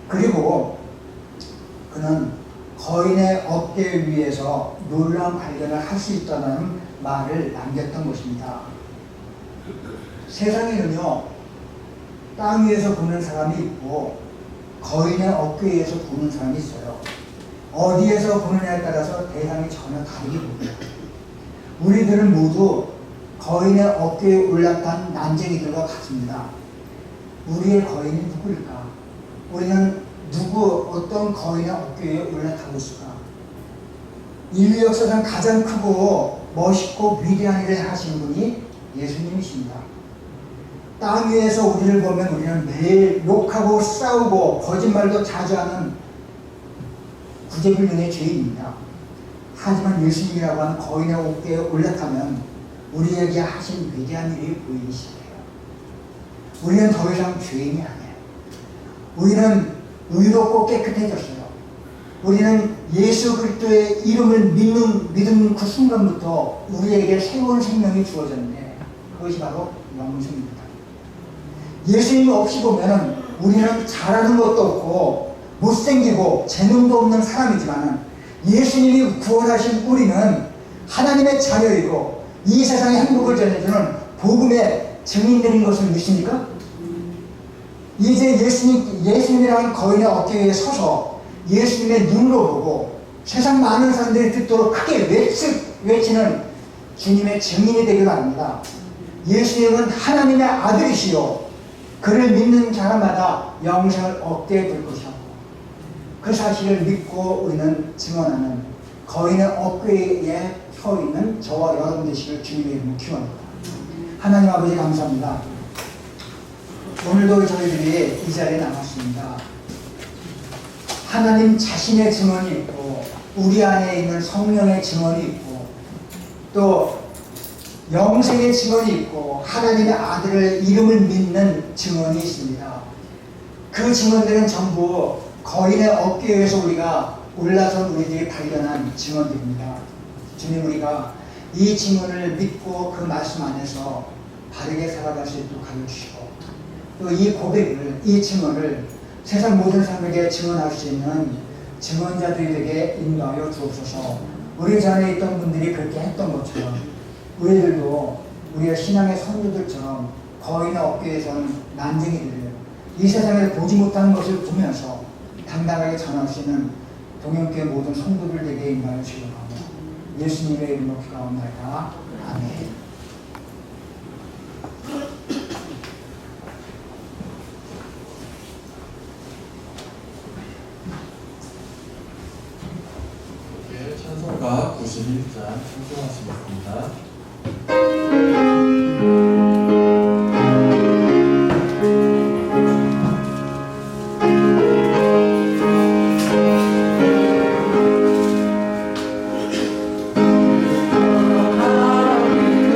그리고 그는 거인의 어깨 위에서 놀라운 발견을 할 수 있다는 말을 남겼던 것입니다. 세상에는요, 땅 위에서 보는 사람이 있고 거인의 어깨 위에서 보는 사람이 있어요. 어디에서 보느냐에 따라서 대상이 전혀 다르게 봅니다. 우리들은 모두 거인의 어깨에 올라탄 난쟁이들과 같습니다. 우리의 거인이 누구일까? 우리는 어떤 거인의 어깨에 올라타고 있을까? 인류 역사상 가장 크고 멋있고 위대한 일을 하신 분이 예수님이십니다. 땅 위에서 우리를 보면 우리는 매일 욕하고 싸우고 거짓말도 자주 하는 구제불능의 죄인입니다. 하지만 예수님이라고 하는 거인의 어깨에 올라타면 우리에게 하신 위대한 일이 보이기 시작해요. 우리는 더 이상 죄인이 아니에요. 우리는 의롭고 깨끗해졌어요. 우리는 예수 그리스도의 이름을 믿는 그 순간부터 우리에게 새로운 생명이 주어졌는데 그것이 바로 영생입니다. 예수님 없이 보면 우리는 잘하는 것도 없고 못생기고 재능도 없는 사람이지만 예수님이 구원하신 우리는 하나님의 자녀이고 이 세상의 행복을 전해주는 복음의 증인들인 것을 믿습니까? 이제 예수님이라는 거인의 어깨 위에 서서 예수님의 눈으로 보고 세상 많은 사람들이 듣도록 크게 외치는 주님의 증인이 되기를 바랍니다. 예수님은 하나님의 아들이시요 그를 믿는 사람마다 영생을 얻게 될 것이었고 그 사실을 믿고 우리는 증언하는 거인의 어깨에 서 있는 저와 여러분 되시길 주님의 이름으로 기원합니다. 하나님 아버지 감사합니다. 오늘도 저희들이 이 자리에 남았습니다. 하나님 자신의 증언이 있고 우리 안에 있는 성령의 증언이 있고 또 영생의 증언이 있고 하나님의 아들을 이름을 믿는 증언이 있습니다. 그 증언들은 전부 거인의 어깨에서 우리가 올라선 우리들이 발견한 증언들입니다. 주님, 우리가 이 증언을 믿고 그 말씀 안에서 바르게 살아갈 수 있도록 가르치시고 또 이 고백을, 이 증언을 세상 모든 사람에게 증언할 수 있는 증언자들이 되게 인도하여 주옵소서. 우리 전에 있던 분들이 그렇게 했던 것처럼 우리들도 우리의 신앙의 선조들처럼 거인의 어깨에 선 난쟁이들을 이 세상에 보지 못하는 것을 보면서 당당하게 전할 수 있는 동영교회 모든 성도들 되게 인도하여 주옵소서. 예수님의 이름으로 기도하옵나이다. 아멘. 찬송가 91장 찬송하시겠습니다. 하나님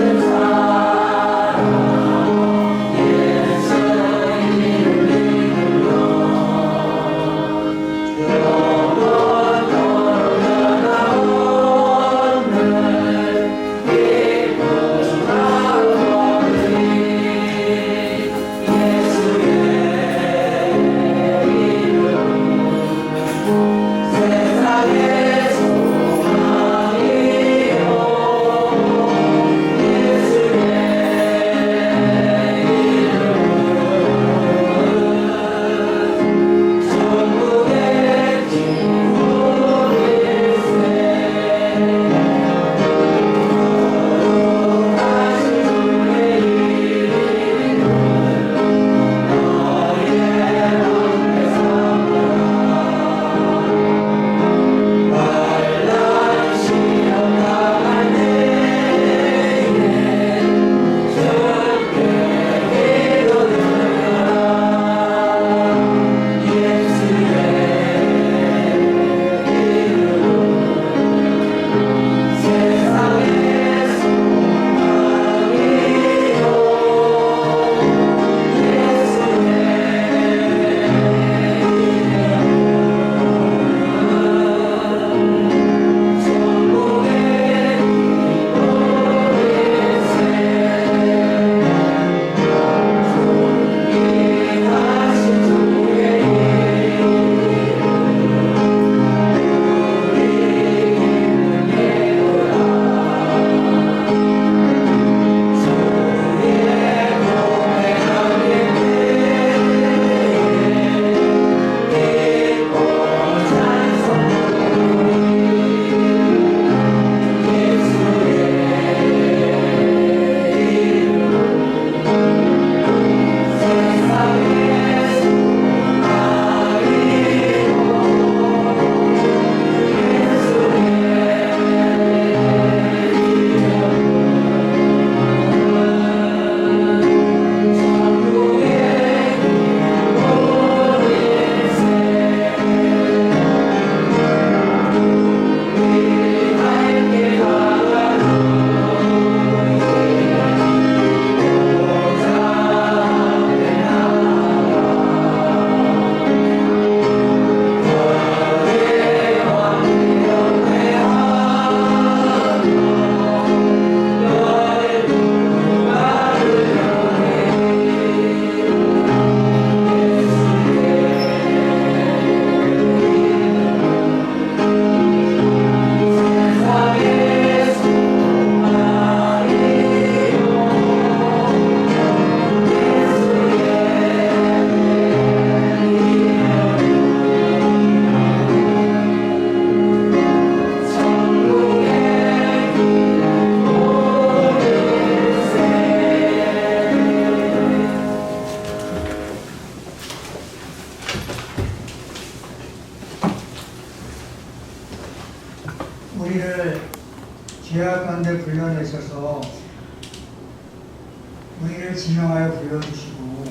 우리를 지명하여 불러주시고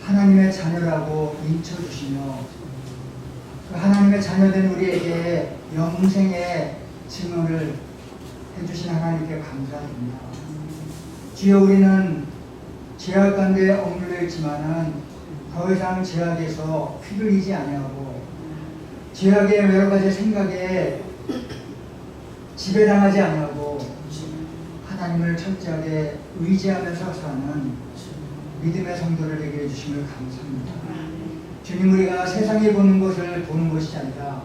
하나님의 자녀라고 인쳐주시며 그 하나님의 자녀된 우리에게 영생의 증언을 해주신 하나님께 감사드립니다. 주여, 우리는 죄악 가운데 억눌려 있지만은 더 이상 죄악에서 휘둘리지 아니하고 죄악의 여러 가지 생각에 지배당하지 아니하고 하나님을 철저하게 의지하면서 사는 믿음의 성도를 되게 해주심을 감사합니다. 주님, 우리가 세상에 보는 것을 보는 것이 아니라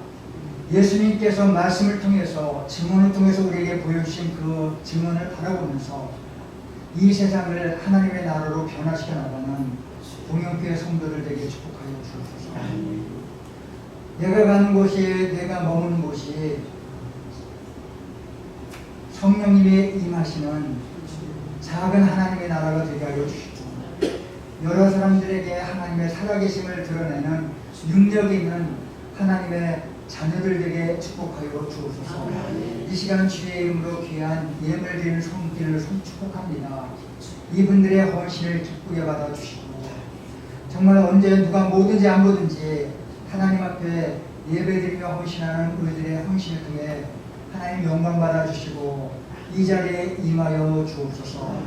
예수님께서 말씀을 통해서 증언을 통해서 우리에게 보여주신 그 증언을 바라보면서 이 세상을 하나님의 나라로 변화시켜 나가는 동영교회 성도들 되게 축복하여 주옵소서. 내가 가는 곳이, 내가 머무는 곳이 성령님이 임하시는 작은 하나님의 나라가 되게 하여 주시고 여러 사람들에게 하나님의 살아계심을 드러내는 능력 있는 하나님의 자녀들에게 축복하여 주옵소서. 이 시간 주의 이름으로 귀한 예물 드리는 손길을 축복합니다. 이분들의 헌신을 기쁘게 받아주시고 정말 언제 누가 뭐든지 안 뭐든지 하나님 앞에 예배드리며 헌신하는 우리들의 헌신을 통해 하나님 영광 받아주시고 이 자리에 임하여 주옵소서.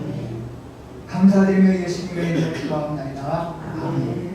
감사드리며 예수님의 이름으로 기도하옵나이다. 아멘.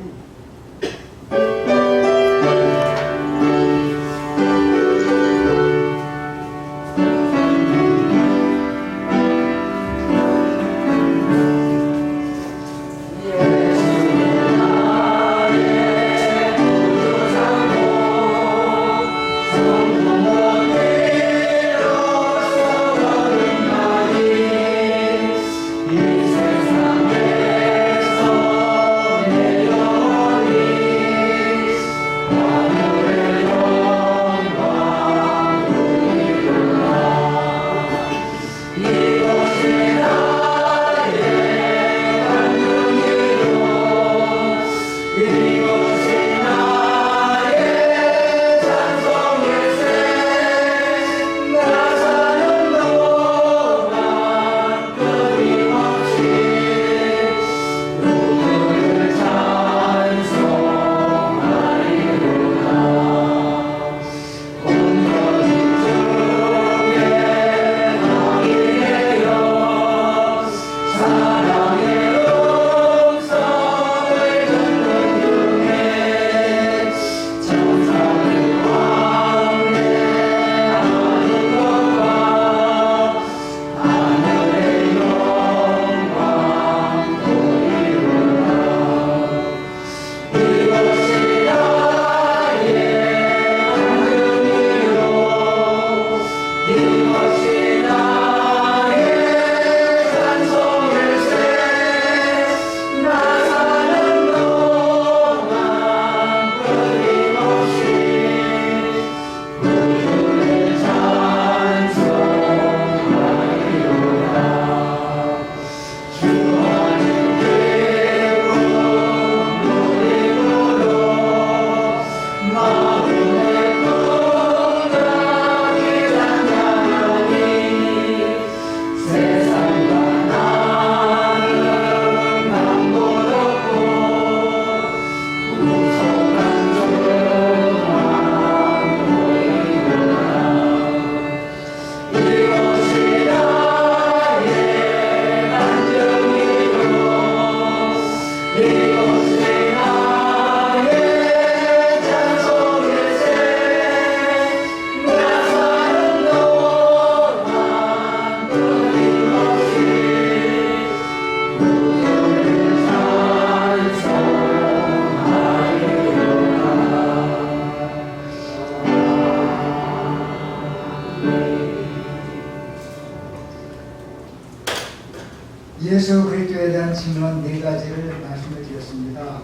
예수 그리스도에 대한 증언 네 가지를 말씀을 드렸습니다.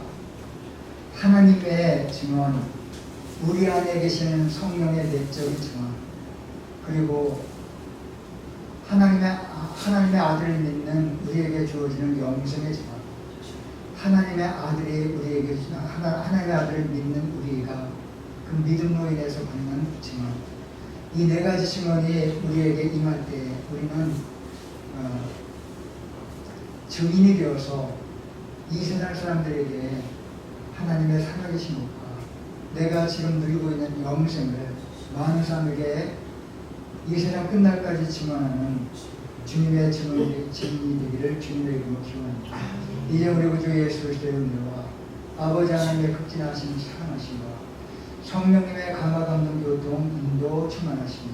하나님의 증언, 우리 안에 계시는 성령의 내적인 증언, 그리고 하나님의 아들을 믿는 우리에게 주어지는 영생의 증언, 하나님의 아들이 우리에게 하나님의 아들을 믿는 우리가 그 믿음으로 인해서 받는 증언, 이 네 가지 증언이 우리에게 임할 때 우리는 증인이 되어서 이 세상 사람들에게 하나님의 살아계신 것과 내가 지금 누리고 있는 영생을 많은 사람에게 이 세상 끝날까지 증언하는 주님의 증인이 되기를 주님의 이름으로 기원합니다. 이제 우리 구주 예수 그리스도의 은혜와 아버지 하나님의 극진하신 사랑하심과 성령님의 감화 감동 교통 인도 충만하시니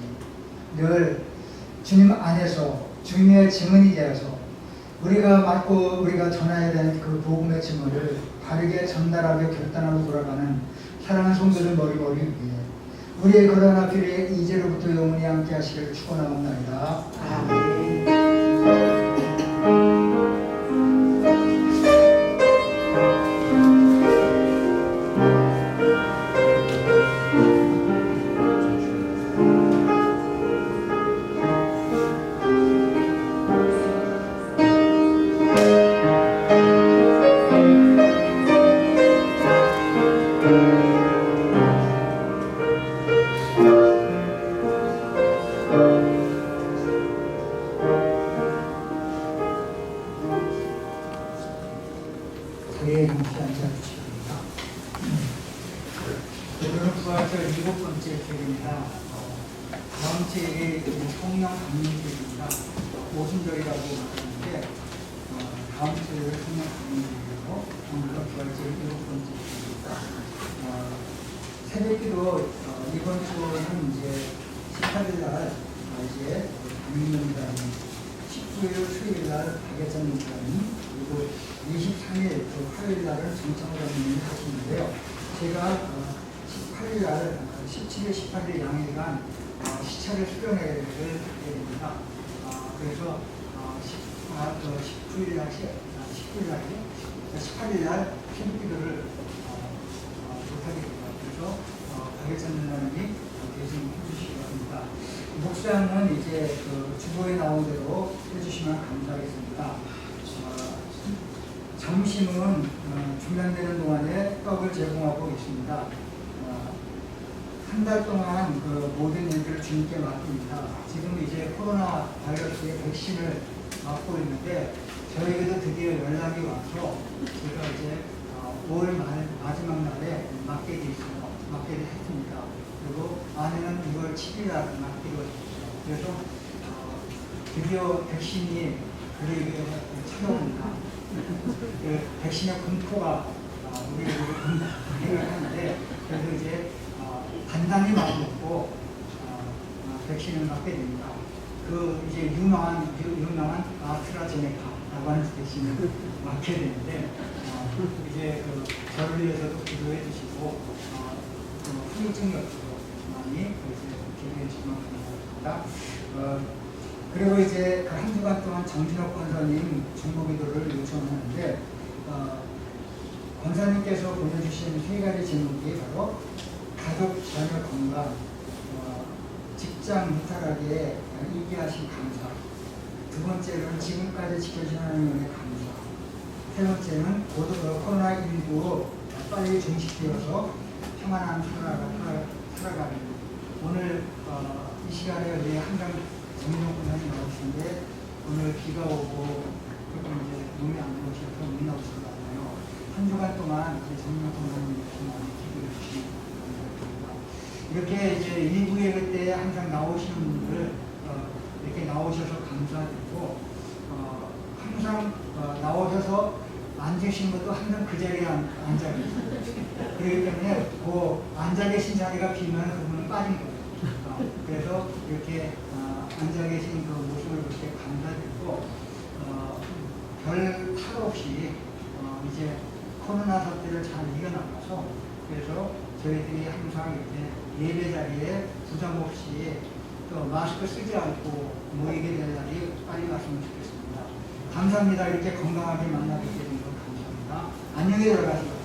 늘 주님 안에서 주님의 증언이 되어서 우리가 맡고 우리가 전해야 되는 그 복음의 증언을 바르게 전달하며 결단하고 돌아가는 사랑하는 성도들 머리머리 위에 우리의 거룩한 앞길에 이제로부터 영원히 함께 하시기를 축원하옵나이다. 아멘. 그의 함께 앉아주십니다. 오늘은 부활절 7번째 절입니다. 다음 주에 성령 강림절입니다. 오순절이라고 말하는데 다음 주에 성령 강림절이고 오늘은 부활절 7번째 절입니다. 새벽기도 이번 주는 이제 18일 날 이제 강림절이라는 19일 수요일 날 박예찬님이라는 그리고 23일 화요일 날은 정창호장님이 하시는데요. 제가 18일 날 17일, 18일 양일간 시차를 수련회를 해야 됩니다. 그래서 19일 날, 19일 날이요? 18일 날 새벽기도를 못하게 됩니다. 그래서 박예찬 누나님이 대신 해주시기 바랍니다. 목사는 이제 주보에 나온 대로 해주시면 감사하겠습니다. 점심은 중단되는 동안에 떡을 제공하고 있습니다. 한 달 동안 그 모든 일들을 주님께 맡깁니다. 지금 이제 코로나 바이러스의 백신을 맞고 있는데 저에게도 드디어 연락이 와서 제가 이제 5월 마지막 날에 맞게 했습니다. 그리고 아내는 6월 7일 날 맞기로 했습니다. 그래서 드디어 백신이 우리에게 찾아옵니다. 그 백신의 공포가 우리에게 생각하는데 그래서 이제 단단히 마음먹고 백신을 맞게 됩니다. 그 이제 유명한 아스트라제네카라고 하는 백신을 맞게 되는데 이제 저를 위해서도 기도해 주시고 후유증이 없도록 많이 기도해 주시면 감사합니다. 그리고 이제 그 한 주간 동안 정진혁 권사님 중보기도를 요청하는데 권사님께서 보내주신 세 가지 제목이 바로 가족 자녀 건강, 직장 무탈하게 이기하신 감사, 두 번째는 지금까지 지켜주신 하나님의 감사, 세 번째는 코로나19 빨리 종식되어서 평안한 살아가는 오늘 이 시간에 우리 항상 정민호 권사님 나오시는데 오늘 비가 오고 조금 이제 몸이 안 좋으셔서 못 나오신 것 같아요. 한 주간 동안 정민호 권사님 이렇게 많이 기도해 주시기 바랍니다. 이렇게 이제 일부예배 때 항상 나오시는 분들 이렇게 나오셔서 감사드리고 항상 나오셔서 앉으신 것도 항상 그 자리에 앉아 계세요. 그렇기 때문에 그 앉아 계신 자리가 비면 그분은 빠진 거예요. 그래서 이렇게 앉아 계신 그 모습을 그렇게 감사드리고 별 탈 없이 이제 코로나 사태를 잘 이겨나가서 그래서 저희들이 항상 이렇게 예배 자리에 부담 없이 또 마스크 쓰지 않고 모이게 될 날이 빨리 왔으면 좋겠습니다. 감사합니다. 이렇게 건강하게 만나게 되는 것 감사합니다. 안녕히 들어가시고.